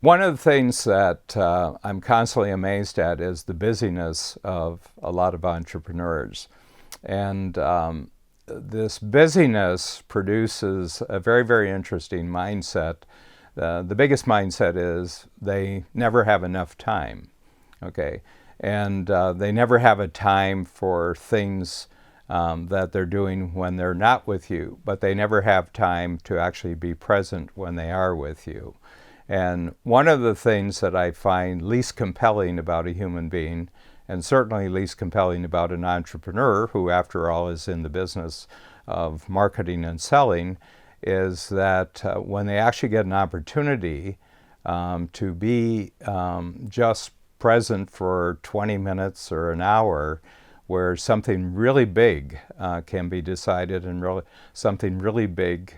One of the things that I'm constantly amazed at is the busyness of a lot of entrepreneurs. And this busyness produces a very, very interesting mindset. The biggest mindset is they never have enough time, okay? And they never have a time for things that they're doing when they're not with you, but they never have time to actually be present when they are with you. And one of the things that I find least compelling about a human being, and certainly least compelling about an entrepreneur, who after all is in the business of marketing and selling, is that when they actually get an opportunity to be just present for 20 minutes or an hour, where something really big can be decided and something really big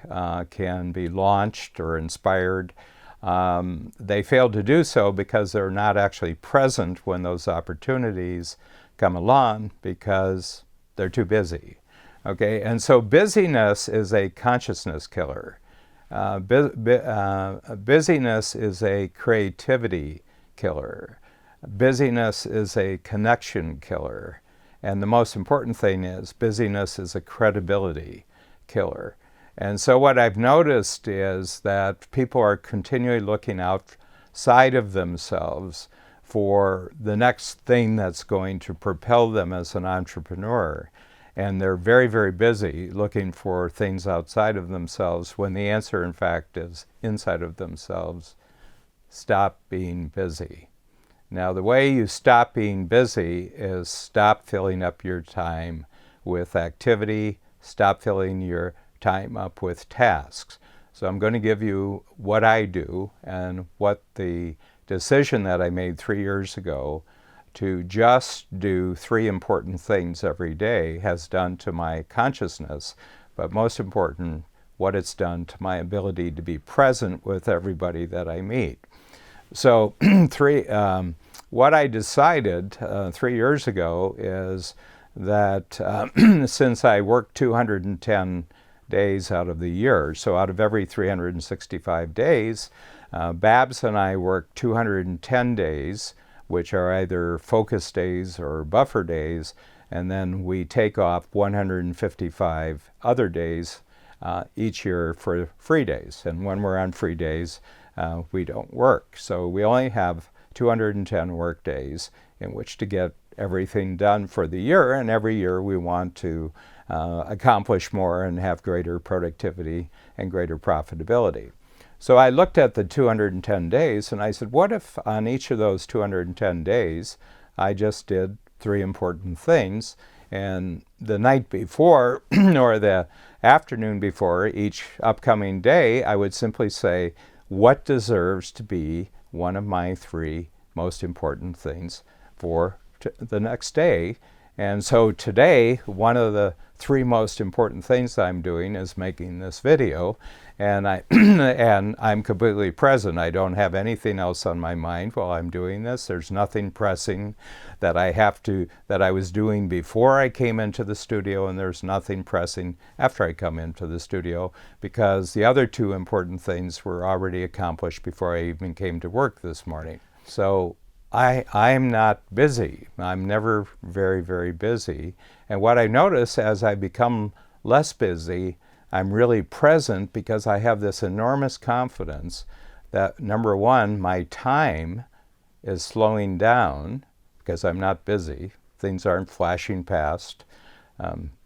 can be launched or inspired, they fail to do so because they're not actually present when those opportunities come along because they're too busy. Okay, and so busyness is a consciousness killer. Busyness is a creativity killer. Busyness is a connection killer. And the most important thing is busyness is a credibility killer. And so what I've noticed is that people are continually looking outside of themselves for the next thing that's going to propel them as an entrepreneur. And they're very, very busy looking for things outside of themselves when the answer, in fact, is inside of themselves. Stop being busy. Now, the way you stop being busy is stop filling up your time with activity, stop filling your time up with tasks. So I'm going to give you what I do and what the decision that I made 3 years ago to just do 3 important things every day has done to my consciousness, but most important, what it's done to my ability to be present with everybody that I meet. So what I decided 3 years ago is that since I work 210 days out of the year, so out of every 365 days, Babs and I work 210 days, which are either focus days or buffer days, and then we take off 155 other days each year for free days. And when we're on free days, we don't work. So we only have 210 work days in which to get everything done for the year, and every year we want to accomplish more and have greater productivity and greater profitability. So I looked at the 210 days and I said, what if on each of those 210 days I just did 3 important things, and the night before or the afternoon before each upcoming day I would simply say, what deserves to be one of my 3 most important things for the next day? And so today, one of the 3 most important things I'm doing is making this video, and I'm completely present. I don't have anything else on my mind while I'm doing this. There's nothing pressing that I was doing before I came into the studio, and there's nothing pressing after I come into the studio, because the other 2 important things were already accomplished before I even came to work this morning. So I'm not busy. I'm never very, very busy. And what I notice as I become less busy, I'm really present because I have this enormous confidence that, number one, my time is slowing down because I'm not busy. Things aren't flashing past.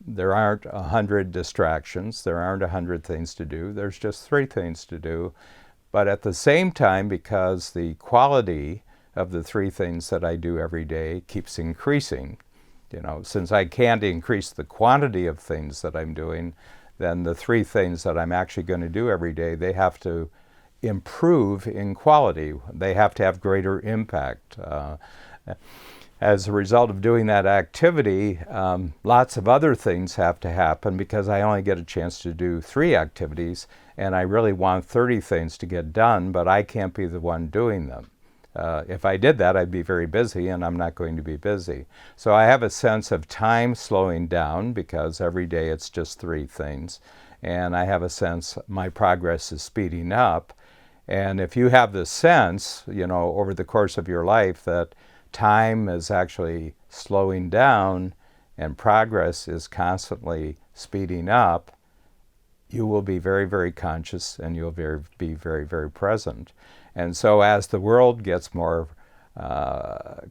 There aren't 100 distractions. There aren't 100 things to do. There's just 3 things to do. But at the same time, because the quality of the 3 things that I do every day keeps increasing, since I can't increase the quantity of things that I'm doing, then the 3 things that I'm actually going to do every day, they have to improve in quality. They have to have greater impact. As a result of doing that activity, lots of other things have to happen because I only get a chance to do 3 activities, and I really want 30 things to get done, but I can't be the one doing them. If I did that, I'd be very busy, and I'm not going to be busy. So I have a sense of time slowing down because every day it's just 3 things. And I have a sense my progress is speeding up. And if you have the sense, over the course of your life that time is actually slowing down and progress is constantly speeding up, you will be very, very conscious and you'll be very, very present. And so as the world gets more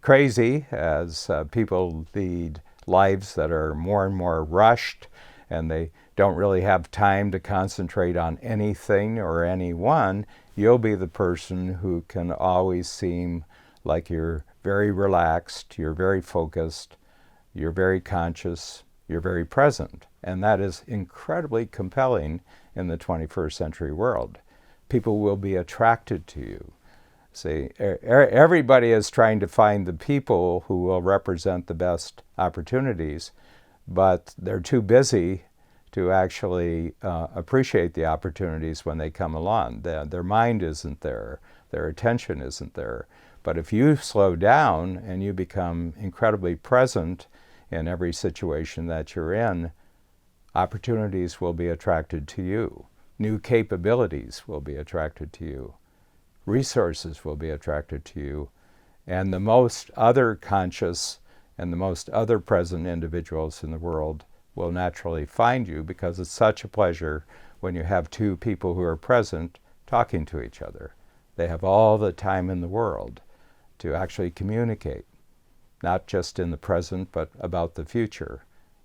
crazy, as people lead lives that are more and more rushed and they don't really have time to concentrate on anything or anyone, you'll be the person who can always seem like you're very relaxed, you're very focused, you're very conscious, you're very present. And that is incredibly compelling in the 21st century world. People will be attracted to you. See, everybody is trying to find the people who will represent the best opportunities, but they're too busy to actually appreciate the opportunities when they come along. Their mind isn't there, their attention isn't there. But if you slow down and you become incredibly present in every situation that you're in, opportunities will be attracted to you. New capabilities will be attracted to you. Resources will be attracted to you. And the most other conscious and the most other present individuals in the world will naturally find you, because it's such a pleasure when you have two people who are present talking to each other. They have all the time in the world to actually communicate, not just in the present, but about the future.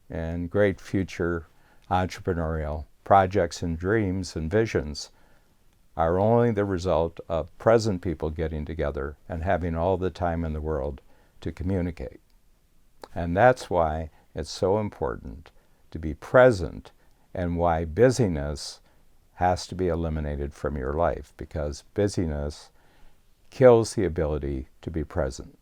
And great future entrepreneurial projects and dreams and visions are only the result of present people getting together and having all the time in the world to communicate. And that's why it's so important to be present, and why busyness has to be eliminated from your life, because busyness kills the ability to be present.